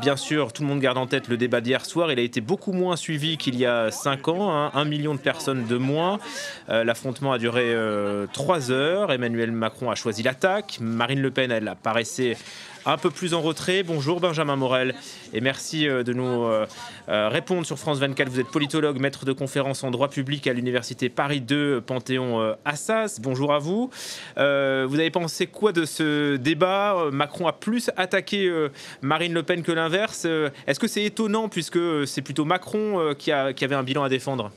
Bien sûr, tout le monde garde en tête le débat d'hier soir. Il a été beaucoup moins suivi qu'il y a 5 ans, hein, 1 million de personnes de moins. L'affrontement a duré 3 heures. Emmanuel Macron a choisi l'attaque. Marine Le Pen, elle apparaissait un peu plus en retrait. Bonjour Benjamin Morel et merci de nous répondre sur France 24. Vous êtes politologue, maître de conférences en droit public à l'université Paris 2, Panthéon-Assas. Bonjour à vous. Vous avez pensé quoi de ce débat? Macron a plus attaqué Marine Le Pen que l'inverse. Est-ce que c'est étonnant puisque c'est plutôt Macron qui avait un bilan à défendre?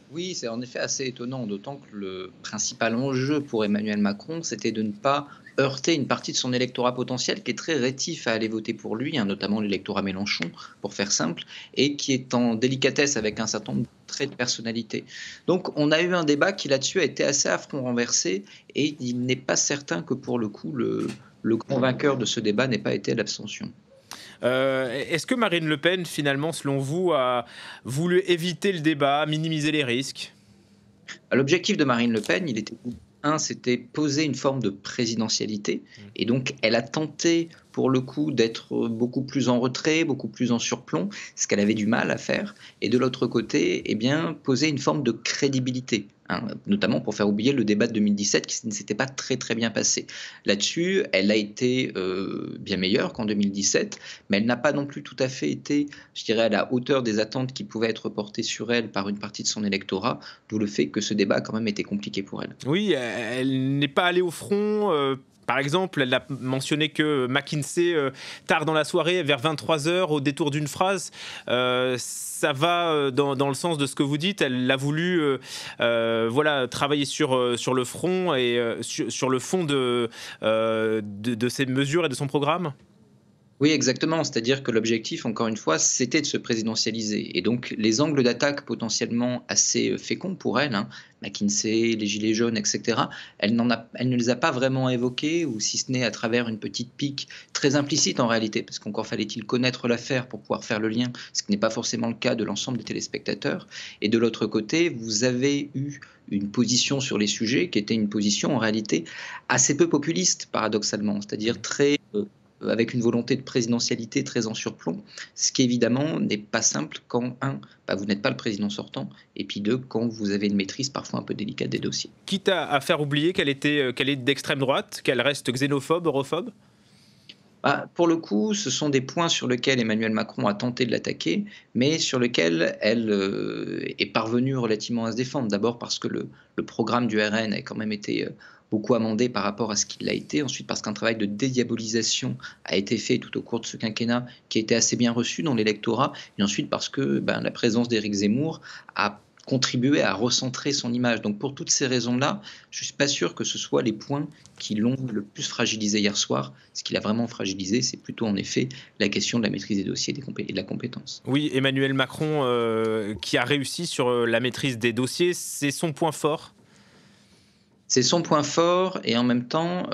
Oui, c'est en effet assez étonnant, d'autant que le principal enjeu pour Emmanuel Macron, c'était de ne pas heurter une partie de son électorat potentiel qui est très rétif à aller voter pour lui, hein, notamment l'électorat Mélenchon, pour faire simple, et qui est en délicatesse avec un certain nombre de traits de personnalité. Donc on a eu un débat qui là-dessus a été assez à front renversé, et il n'est pas certain que pour le coup, le grand vainqueur de ce débat n'ait pas été l'abstention. Est-ce que Marine Le Pen, finalement, selon vous, a voulu éviter le débat, minimiser les risques? L'objectif de Marine Le Pen, il était c'était poser une forme de présidentialité et donc elle a tenté pour le coup d'être beaucoup plus en retrait, beaucoup plus en surplomb, ce qu'elle avait du mal à faire et de l'autre côté, eh bien, poser une forme de crédibilité, hein, notamment pour faire oublier le débat de 2017 qui ne s'était pas très, très bien passé. Là-dessus, elle a été, bien meilleure qu'en 2017, mais elle n'a pas non plus tout à fait été, je dirais, à la hauteur des attentes qui pouvaient être portées sur elle par une partie de son électorat, d'où le fait que ce débat a quand même été compliqué pour elle. Oui, elle n'est pas allée au front. Par exemple, elle a mentionné que McKinsey, tard dans la soirée, vers 23 heures, au détour d'une phrase, ça va dans le sens de ce que vous dites. Elle a voulu voilà, travailler sur le front et sur le fond de ses mesures et de son programme. Oui, exactement. C'est-à-dire que l'objectif, encore une fois, c'était de se présidentialiser. Et donc, les angles d'attaque potentiellement assez féconds pour elle, hein, McKinsey, les Gilets jaunes, etc., elle ne les a pas vraiment évoqués, ou si ce n'est à travers une petite pique très implicite en réalité, parce qu'encore fallait-il connaître l'affaire pour pouvoir faire le lien, ce qui n'est pas forcément le cas de l'ensemble des téléspectateurs. Et de l'autre côté, vous avez eu une position sur les sujets qui était une position en réalité assez peu populiste, paradoxalement, c'est-à-dire très avec une volonté de présidentialité très en surplomb, ce qui évidemment n'est pas simple quand, un, bah, vous n'êtes pas le président sortant, et puis deux, quand vous avez une maîtrise parfois un peu délicate des dossiers. Quitte à faire oublier qu'elle est d'extrême droite, qu'elle reste xénophobe, europhobe. Bah, pour le coup, ce sont des points sur lesquels Emmanuel Macron a tenté de l'attaquer, mais sur lesquels elle est parvenue relativement à se défendre. D'abord parce que le programme du RN a quand même été beaucoup amendé par rapport à ce qu'il a été. Ensuite parce qu'un travail de dédiabolisation a été fait tout au cours de ce quinquennat qui a été assez bien reçu dans l'électorat. Et ensuite parce que ben, la présence d'Éric Zemmour a contribué à recentrer son image. Donc pour toutes ces raisons-là, je ne suis pas sûr que ce soit les points qui l'ont le plus fragilisé hier soir. Ce qui l'a vraiment fragilisé, c'est plutôt en effet la question de la maîtrise des dossiers et de la compétence. Oui, Emmanuel Macron qui a réussi sur la maîtrise des dossiers, c'est son point fort. C'est son point fort et en même temps,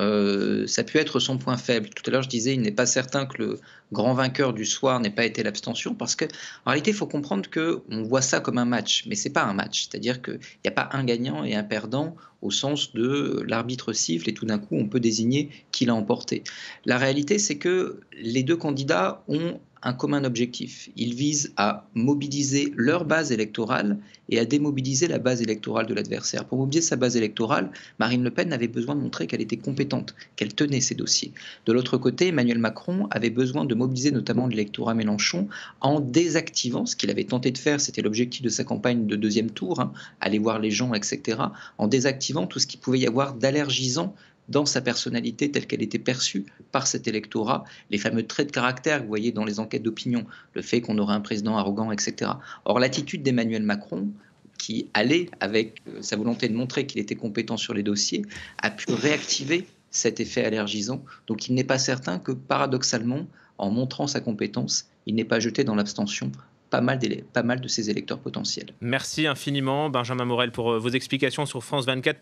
ça peut être son point faible. Tout à l'heure, je disais, il n'est pas certain que le grand vainqueur du soir n'ait pas été l'abstention parce qu'en réalité, il faut comprendre qu'on voit ça comme un match, mais c'est pas un match. C'est-à-dire qu'il n'y a pas un gagnant et un perdant au sens de l'arbitre siffle et tout d'un coup, on peut désigner qui l'a emporté. La réalité, c'est que les 2 candidats ont un commun objectif. Ils visent à mobiliser leur base électorale et à démobiliser la base électorale de l'adversaire. Pour mobiliser sa base électorale, Marine Le Pen avait besoin de montrer qu'elle était compétente, qu'elle tenait ses dossiers. De l'autre côté, Emmanuel Macron avait besoin de mobiliser notamment l'électorat Mélenchon en désactivant, ce qu'il avait tenté de faire, c'était l'objectif de sa campagne de deuxième tour, hein, aller voir les gens, etc., en désactivant tout ce qu'il pouvait y avoir d'allergisant dans sa personnalité telle qu'elle était perçue par cet électorat, les fameux traits de caractère que vous voyez dans les enquêtes d'opinion, le fait qu'on aurait un président arrogant, etc. Or, l'attitude d'Emmanuel Macron, qui allait avec sa volonté de montrer qu'il était compétent sur les dossiers, a pu réactiver cet effet allergisant. Donc il n'est pas certain que paradoxalement, en montrant sa compétence, il n'ait pas jeté dans l'abstention pas mal de ses électeurs potentiels. Merci infiniment, Benjamin Morel, pour vos explications sur France 24.